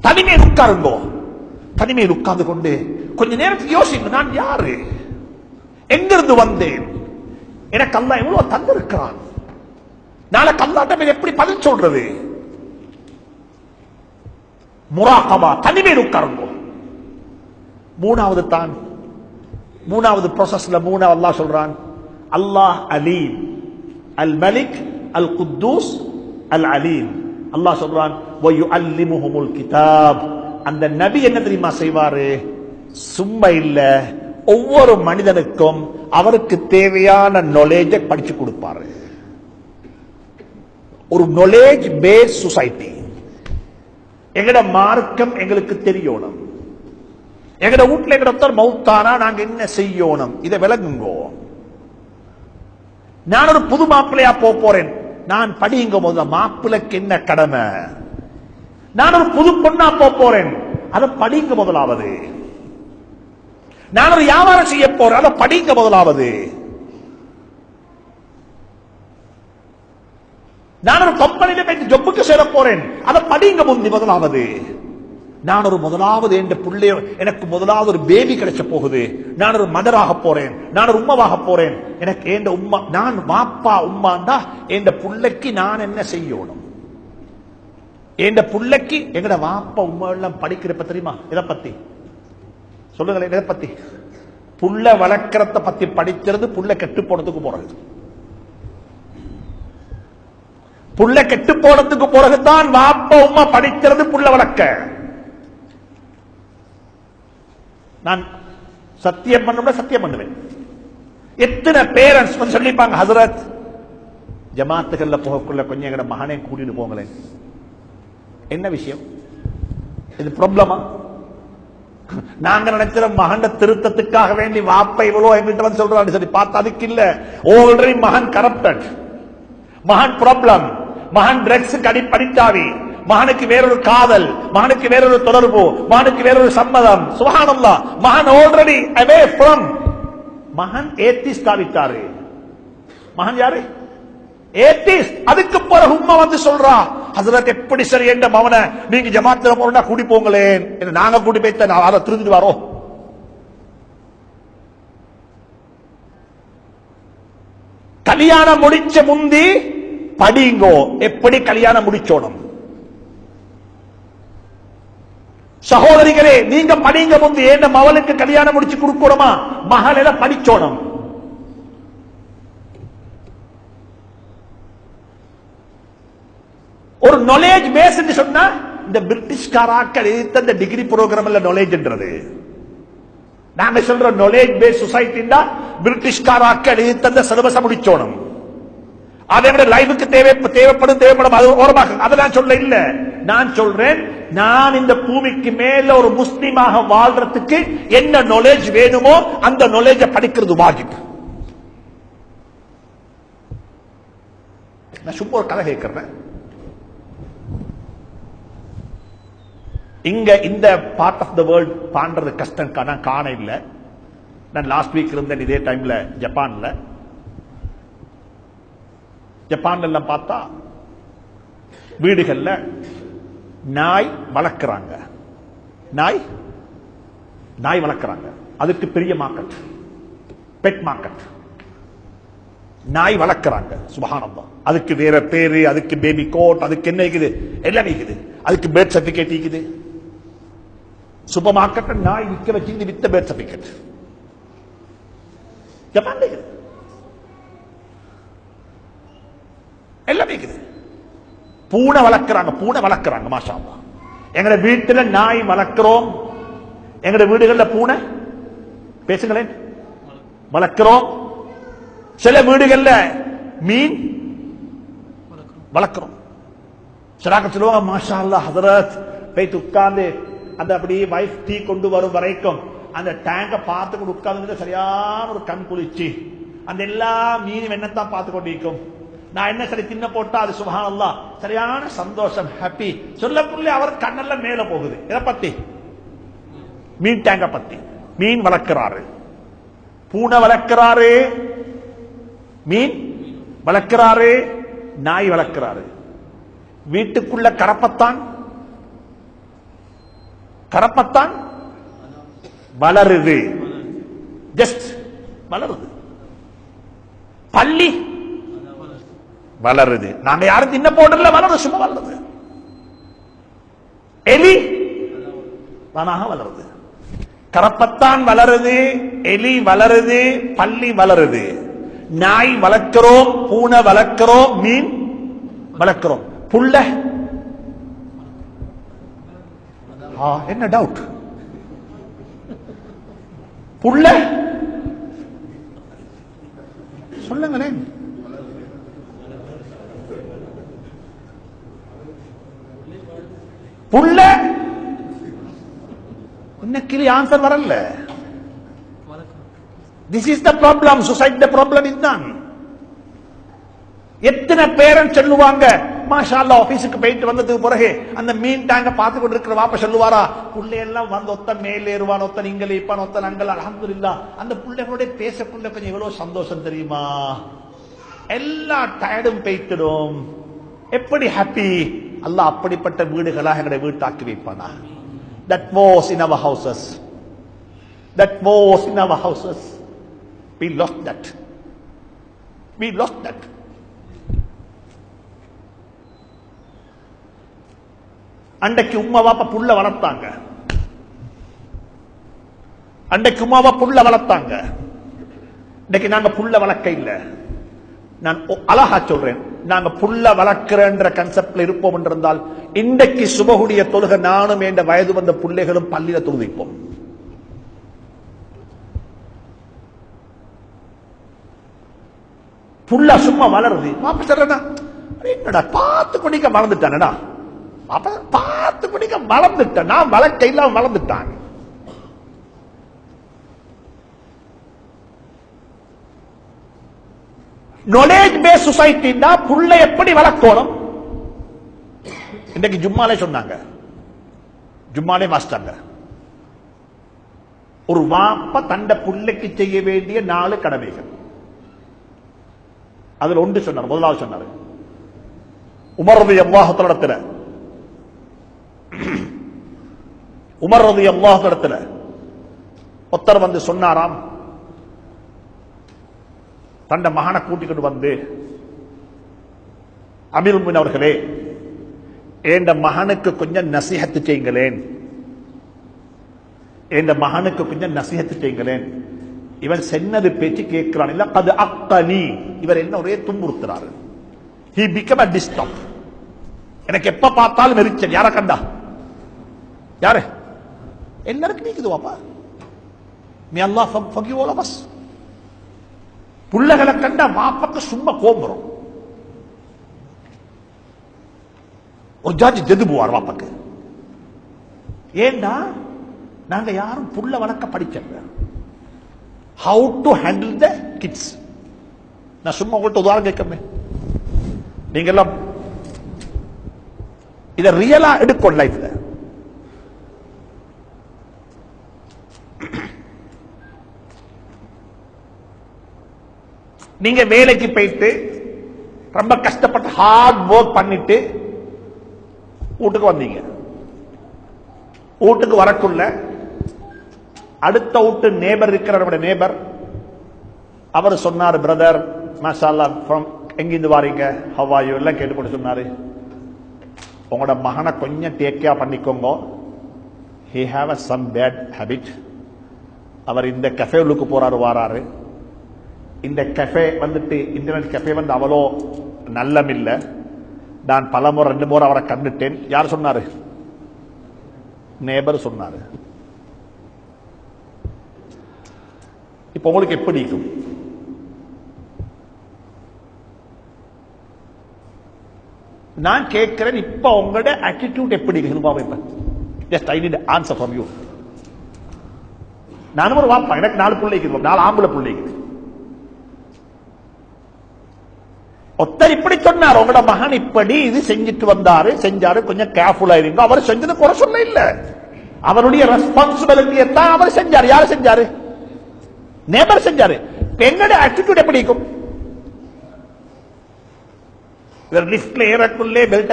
தனிமையில் உட்காருங்கோ. தனிமையில் உட்கார்ந்து கொண்டு கொஞ்ச நேரத்துக்கு யோசிங்க, நான் யாரு, எங்கிருந்து வந்தேன், எனக்கு அல்லாஹ் எவ்வளவு தந்திருக்கிறான், நாளைக்கு அல்லாஹ்ட்ட எப்படி பதில் சொல்றது. முராகபா, தனிமையில் உட்காருங்கோ. மூணாவது ப்ராசஸ்ல மூணாவது அல்லாஹ் சொல்றான், அல்லாஹ் அலீம், அல் மலிக், அல் குத்தூஸ், அல் அலீம். அல்லாஹ் சொல்றான் வயுஅல்லிமுஹுமுல் கிதாப். அந்த நபி என்ன தெரியுமா செய்வாரு, சும்மா இல்ல, ஒவ்வொரு மனிதனுக்கும் அவருக்கு தேவையான நாலேஜை படிச்சு கொடுப்பாரு. ஒரு நாலேஜ் பேஸ்ட் சொசைட்டி. எங்கட மார்க்கம் எங்களுக்கு தெரியணும். எங்கட வீட்டுல எங்கட ஒருத்தர் மௌத்தானா நாங்க என்ன செய்யணும், இதை விளங்குங்கோ. நான் ஒரு புது மாப்பிள்ளையா போறேன், நான் படியுங்க போது மாப்பிள்ளைக்கு என்ன கடமை. நான் ஒரு புது பொண்ணா போறேன், அதை படிங்க முதலாவது. நான் ஒரு வியாபாரம் செய்ய போறேன், அதை படிங்க முதலாவது. நான் ஒரு கம்பெனியில போய் ஜொப்புக்கு சேர போறேன், அதை படிங்க முதலாவது. நான் ஒரு முதலாவது என்ற பிள்ளை, எனக்கு முதலாவது ஒரு பேபி கிடைச்ச போகுது, நான் ஒரு மதராக போறேன், நான் ஒரு உம்மாவாக போறேன். எனக்கு எந்த உம்மா, நான் வாப்பா உம்மாண்டா என்ற புள்ளைக்கு நான் என்ன செய்யணும், என்ற புள்ளைக்கு எங்கட வாப்பா உம்மா எல்லாம் படிக்கிறப்ப தெரியுமா, இதை பத்தி சொல்லுங்களேன். இதை பத்தி புள்ள வளர்க்கறத பத்தி படிக்கிறது புள்ள கெட்டு போனதுக்கு போறது. புள்ள கெட்டு போனதுக்கு பிறகுதான் வாப்பா உம்மா படிக்கிறது புள்ள வளர்க்க. நான் சத்தியம் பண்ண சத்தியம் பண்ணுவேன். எத்தனை பேரண்ட்ஸ் வந்து சொல்லிப்பாங்க, ஹசரத் ஜமாத்துகள்ல போகக்குள்ள கொஞ்சம் எங்கட மகனே கூட்டிட்டு போங்களேன். என்ன விஷயம், இது ப்ராப்ளமா? நாங்க நினைக்கிற மகன் திருத்தத்துக்காக வேண்டி வாப்பா இவ்வளவு எங்கிட்ட வந்து சொல்றான்னு சொல்லி பார்த்தா அதுக்கு இல்ல. ஆல்ரெடி மகன் கரப்டட், மகன் ப்ராப்ளம், மகன் ட்ரக்ஸுக்கு அடிப்படித்தாவி, மகனுக்கு வேறொரு காதல், மகனுக்கு வேறொரு தொடர்பு, மகனுக்கு வேறொரு சம்மதம். சுப்ஹானல்லாஹ், மகன் ஆல்ரெடி அவே ஃப்ரம், மகன் ஏத்திஸ்ட் ஆகிட்டாரு. மகன் யாரு? ஏத்திஸ்ட். அதுக்கு பிறகு உம்மா வந்து சொல்றா, ஹசரத் எப்படி சரி என்ற மவனை நீங்க ஜமாத்துல போறா கூட்டி போங்களேன், நாங்க கூட்டி போய்த்த அதை திருந்துட்டு வரோம். கல்யாணம் முடிச்ச முந்தி படிங்கோ, எப்படி கல்யாணம் முடிச்சோணும். சகோதரிகளே, நீங்க படிங்க முந்தி ஏன் மவளுக்கு கல்யாணம் முடிச்சு கொடுக்கணுமா, மகளிர படிச்சோணும். ஒரு நாலேஜ் பேஸ் சொன்னா இந்த பிரிட்டிஷ்காராக்கள் எடுத்த இந்த டிகிரி ப்ரோக்ராம்ல நாலேஜ்ன்றது. நாங்க சொல்ற நாலேஜ் பேஸ் சொசைட்டின்னா பிரிட்டிஷ்காராக்கள் எடுத்த இந்த சிலபஸ் முடிச்சோணும். அதை விட லைஃபுக்கு தேவைப்படும் அது ஓரமாக அதை நான் சொல்ல இல்ல. நான் சொல்றேன், நான் இந்த பூமிக்கு மேல ஒரு முஸ்லிமாக வாழ்றதுக்கு என்ன நாலேஜ் வேணுமோ அந்த நாலேஜை படிக்கிறது வாஜிப். நான் சும்மா ஒரு கதை கேட்கிறேன். இங்க இந்த பார்ட் ஆஃப் த வேர்ல்ட் பாண்டது கஷ்டம், நான் காண இல்லை. நான் லாஸ்ட் வீக் இருந்தேன் இதே டைம்ல ஜப்பான்ல. ஜப்பான்ல எல்லாம் பார்த்தா வீடுகள்ல நாய் வளர்க்கிறாங்க, நாய் வளர்க்கிறாங்க. அதுக்கு பெரிய மார்க்கெட், பெட் மார்க்கெட். நாய் வளர்க்கிறாங்க. சுப்ஹானல்லாஹ். அதுக்கு வேற பேரு, அதுக்கு பேபி கோட், அதுக்கு என்ன இருக்குது, எல்லாம் இருக்குது. அதுக்கு பேர்த் சர்டிபிகேட் இருக்குது. சூப்பர் மார்க்கெட் நாய் விற்க வச்சு வித்த பேர்த் சர்டிபிகேட் ஜப்பான்ல இருக்குது. எல்லாம் இருக்குது. பூனை வளர்க்கிறாங்க. மாஷா அல்லாஹ். எங்க வீட்டுல நாய் வளர்க்கிறோம், எங்க வீடுகள்ல பூனை பேசுங்களேன் வளர்க்கிறோம். சில வீடுகள்ல மீன் வளர்க்கிறோம். சிலாக்க சொல்லுவாங்க, மாஷா அல்லாஹ் ஹதரத் போயிட்டு உட்கார்ந்து அந்த அப்படியே வைஃப் டீ கொண்டு வரும் வரைக்கும் அந்த டேங்க பார்த்து உட்கார்ந்து சரியான ஒரு கண் குளிச்சு அந்த எல்லா மீனும் என்னத்தான் பார்த்து கொண்டிருக்கும். நான் என்ன சரி தின்ன போட்டா அது சுப்ஹானல்லாஹ் சரியான சந்தோஷம், ஹாப்பி. சொல்லக்குள்ளே அவர் கண்ணெல்லாம் மேல போகுது. இதை பத்தி மீன் டேங்க பத்தி. மீன் வளர்க்கிறாரு, பூனை வளர்க்கிறாரு, மீன் வளர்க்கிறாரு, நாய் வளர்க்கிறாரு. வீட்டுக்குள்ள கரப்பத்தான், கரப்பத்தான் வளருது, ஜஸ்ட் வளருது. பள்ளி வளருது, நாங்க யாரும் தின்ன போடல, வளருது, சும்மா வளருது. எலி தானாக வளருது. கரப்பத்தான் வளருது, எலி வளருது, பள்ளி வளருது. நாய் வளர்க்கிறோம், பூனை வளர்க்கிறோம், மீன் வளர்க்கிறோம். புள்ள என்ன டவுட்? புள்ள சொல்லுங்களேன். புள்ள இன்னைக்கு ஆன்சர் வரல. This is the problem. Society the problem is done. எத்தனை பேரண்ட்ஸ் சொல்லுவாங்க, மாஷா அல்லாஹ் ஆபீஸுக்கு போயிட்டு வந்ததுக்கு பிறகு அந்த மீன் டேங்க பார்த்து கொண்டு இருக்கிற வாப்ப சொல்லுவாரா, புள்ளையெல்லாம் வந்து ஒத்த மேலே ஏறுவான், ஒத்த இங்கல இப்பான், ஒத்த அங்கல், அல்ஹம்துலில்லாஹ். அந்த புள்ளைகளோட பேசக்குள்ள கொஞ்சம் எவ்வளவு சந்தோஷம் தெரியுமா? எல்லா டயர்டும் போய்த்திடும். எப்படி ஹாப்பி. அல்லாஹ் அப்படிப்பட்ட வீடுகளாக எங்களுடைய வீட்டாக்கி வைப்பானா? That was in our houses. That was in our houses. We lost that. We lost that. அன்றைக்கு உம்மா வாப்பா புள்ள வளர்த்தாங்க. அன்றைக்கு உம்மா வாப்பா புள்ள வளர்த்தாங்க. இன்னைக்கு நாங்க புள்ள வளர்க்க இல்ல. நான் அழகா சொல்றேன், நாங்க புள்ள வளர்க்கிறன்ற கன்செப்ட்ல இருப்போம் என்றிருந்தால் இன்றைக்கு சுபகுடைய தொழுக நானும் என்ற வயது வந்த பிள்ளைகளும் பள்ளியில தொழுவிப்போம். புள்ள சும்மா வளருது. வாப்பா சொல்றேன்னா, என்னடா பார்த்து குடிக்க வளர்ந்துட்டானடா, பார்த்து குடிக்க வளர்ந்துட்டான், நான் வளர்க்க இல்லாம வளர்ந்துட்டான். நாலேஜ் பேஸ் சொசைட்டினா புள்ள எப்படி வளர்க்கணும்? இன்றைக்கு ஜும்மாலே சொன்னாங்க, ஜும்மாலே வாசிட்டாங்க. ஒரு வாப்ப தண்ட புள்ளைக்கு செய்ய வேண்டிய 4 கடமைகள். அதுல ஒன்று சொன்னார். முதலாவது சொன்னார், உமர் ரலியல்லாஹு அன்ஹு இடத்துல, உமர் ரலியல்லாஹு அன்ஹு இடத்துல ஒருத்தர் வந்து சொன்னாராம், தண்ட மகனை கூட்டிக்கிட்டு வந்து, அமீருல் முஃமினீன் அவர்களே, என்ற மகனுக்கு கொஞ்சம் நசீஹத்து செய்யுங்களேன், என்ற மகனுக்கு கொஞ்சம் நசீஹத்து செய்யுங்களேன். இவன் சென்னது பேச்சு கேட்கிறான். இல்ல அது அக்தனி, இவர் என்ன ஒரே துன்புறுத்துறாரு. He became a disturb. எனக்கு எப்ப பார்த்தாலும் எரிச்சல். யார கண்டா? யாரு? எல்லாருக்கும் நீக்குது வாப்பா. May Allah forgive all of us. புள்ளகளை கண்டா வாப்பாக்கு சும்மா கோபம். ஒரு ஜட்ஜ் ஜெதுபுவார் வாப்பாக்கு. ஏண்டா நாங்க யாரும் புள்ள வளர்க்க படிச்சல. How to handle the kids. நான் சும்மா உங்கள்கிட்ட உதாரணம் கேட்கறேன். நீங்க எல்லாம் இத ரியலா எடுக்கும் லைஃப்ல. நீங்க வேலைக்கு போயிட்டு ரொம்ப கஷ்டப்பட்டு ஹார்ட் ஒர்க் பண்ணிட்டு வீட்டுக்கு வந்தீங்க. வீட்டுக்கு வரக்குள்ள அடுத்த வீட்டு நேபர் இருக்கிற நேபர் அவர் சொன்னார், பிரதர் மாஷா அல்லாஹ், ஃப்ரம் எங்கிருந்து வாரீங்க, ஹவ் ஆர் யூ எல்லாம் கேட்டுக்கொண்டு சொன்னாரு, உங்களோட மகனை கொஞ்சம் டேக் கேர் பண்ணிக்கோங்க. He have a some bad habit. அவர் இந்த கஃபேலுக்கு போறாரு வாராரு. இந்த கஃபே வந்துட்டு இன்டர்நெட் கஃபே வந்து அவ்வளோ நல்லமில்ல. நான் பலமுறை 2 முறை அவரை கண்டுட்டேன். யார் சொன்னாரு? நேபர் சொன்னாரு. இப்ப உங்களுக்கு எப்படி இருக்கும்? நான் கேட்கிறேன், இப்ப உங்களோட ஆட்டிடியூட் எப்படி இருக்கு? Just I need answer from you. நானும் ஒரு வாப்பா, எனக்கு 4 பிள்ளைக்கு, 4 ஆம்பளை பிள்ளைக்கு. ஒருத்தர் இப்படி சொன்னார், உங்களோட மகன் இப்படி இது செஞ்சுட்டு வந்தாரு, செஞ்சாரு, கொஞ்சம் கேர்ஃபுல்லா இருங்க. அவர் செஞ்சது குறை சொல்ல இல்ல, அவருடைய ரெஸ்பான்சிபிலிட்டியை தான் அவர் செஞ்சாரு. யாரு செஞ்சாரு? நேபர் செஞ்சாரு. எங்களோட ஆட்டிடியூட் எப்படி இருக்கும்? லிப்ட்ல ஏறக்குள்ளே பெல்ட்